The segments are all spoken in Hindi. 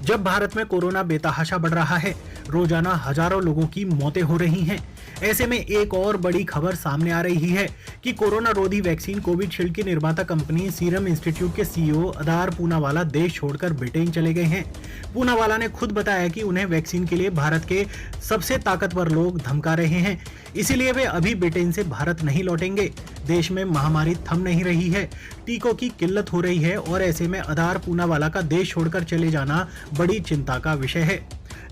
जब भारत में कोरोना बेतहाशा बढ़ रहा है, रोजाना हजारों लोगों की मौतें हो रही हैं। ऐसे में एक और बड़ी खबर सामने आ रही है कि कोरोना रोधी वैक्सीन कोविशील्ड की निर्माता कंपनी सीरम इंस्टीट्यूट के सीईओ अदार पूनावाला देश छोड़कर ब्रिटेन चले गए हैं। पूनावाला ने खुद बताया कि उन्हें वैक्सीन के लिए भारत के सबसे ताकतवर लोग धमका रहे हैं, इसीलिए वे अभी ब्रिटेन से भारत नहीं लौटेंगे। देश में महामारी थम नहीं रही है, टीकों की किल्लत हो रही है और ऐसे में अदार पूनावाला का देश छोड़कर चले जाना बड़ी चिंता का विषय है।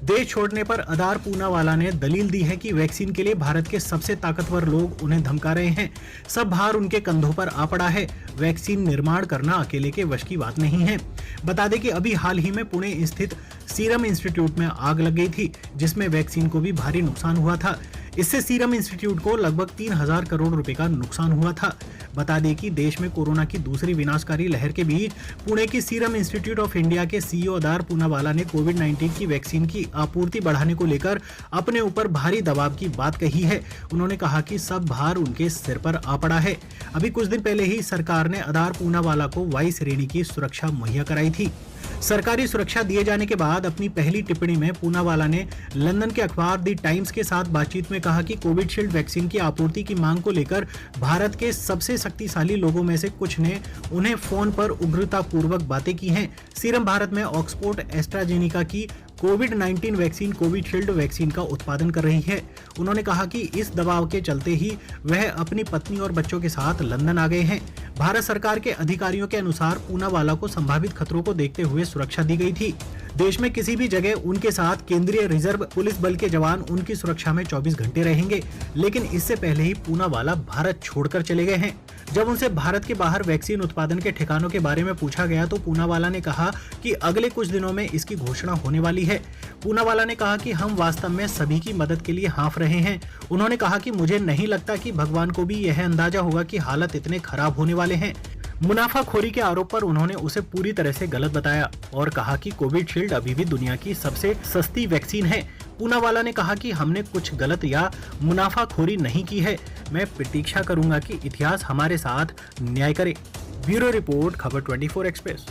देश छोड़ने पर अदार पूनावाला ने दलील दी है कि वैक्सीन के लिए भारत के सबसे ताकतवर लोग उन्हें धमका रहे हैं। सब भार उनके कंधों पर आ पड़ा है। वैक्सीन निर्माण करना अकेले के वश की बात नहीं है। बता दें कि अभी हाल ही में पुणे स्थित सीरम इंस्टीट्यूट में आग लग गई थी, जिसमें वैक्सीन को भी भारी नुकसान हुआ था। इससे सीरम इंस्टीट्यूट को लगभग 3000 करोड़ रुपए का नुकसान हुआ था। बता दें कि देश में कोरोना की दूसरी विनाशकारी लहर के बीच पुणे की सीरम इंस्टीट्यूट ऑफ इंडिया के सीईओ अदार पूनावाला ने कोविड-19 की वैक्सीन की आपूर्ति बढ़ाने को लेकर अपने ऊपर भारी दबाव की बात कही है। उन्होंने कहा कि सब भार उनके सिर पर आ पड़ा है। अभी कुछ दिन पहले ही सरकार ने अदार पूनावाला को वायु श्रेणी की सुरक्षा मुहैया कराई थी। सरकारी सुरक्षा दिए जाने के बाद अपनी पहली टिप्पणी में पूनावाला ने लंदन के अखबार द टाइम्स के साथ बातचीत में कहा कि कोविशील्ड वैक्सीन की आपूर्ति की मांग को लेकर भारत के सबसे शक्तिशाली लोगों में से कुछ ने उन्हें फोन पर उग्रतापूर्वक बातें की हैं। सीरम भारत में ऑक्सफोर्ड एस्ट्राजेनिका की कोविड-19 वैक्सीन कोविशील्ड वैक्सीन का उत्पादन कर रही है। उन्होंने कहा कि इस दबाव के चलते ही वह अपनी पत्नी और बच्चों के साथ लंदन आ गए हैं। भारत सरकार के अधिकारियों के अनुसार पूनावाला को संभावित खतरों को देखते हुए सुरक्षा दी गई थी। देश में किसी भी जगह उनके साथ केंद्रीय रिजर्व पुलिस बल के जवान उनकी सुरक्षा में 24 घंटे रहेंगे, लेकिन इससे पहले ही पूनावाला भारत छोड़कर चले गए हैं। जब उनसे भारत के बाहर वैक्सीन उत्पादन के ठिकानों के बारे में पूछा गया तो पूनावाला ने कहा कि अगले कुछ दिनों में इसकी घोषणा होने वाली है। पूनावाला ने कहा कि हम वास्तव में सभी की मदद के लिए हाँफ रहे हैं। उन्होंने कहा कि मुझे नहीं लगता कि भगवान को भी यह अंदाजा होगा कि हालत इतने खराब होने वाले हैं। मुनाफाखोरी के आरोप पर उन्होंने उसे पूरी तरह से गलत बताया और कहा कि कोविशील्ड अभी भी दुनिया की सबसे सस्ती वैक्सीन है। पूनावाला ने कहा कि हमने कुछ गलत या मुनाफाखोरी नहीं की है। मैं प्रतीक्षा करूंगा कि इतिहास हमारे साथ न्याय करे। ब्यूरो रिपोर्ट, खबर 24 एक्सप्रेस।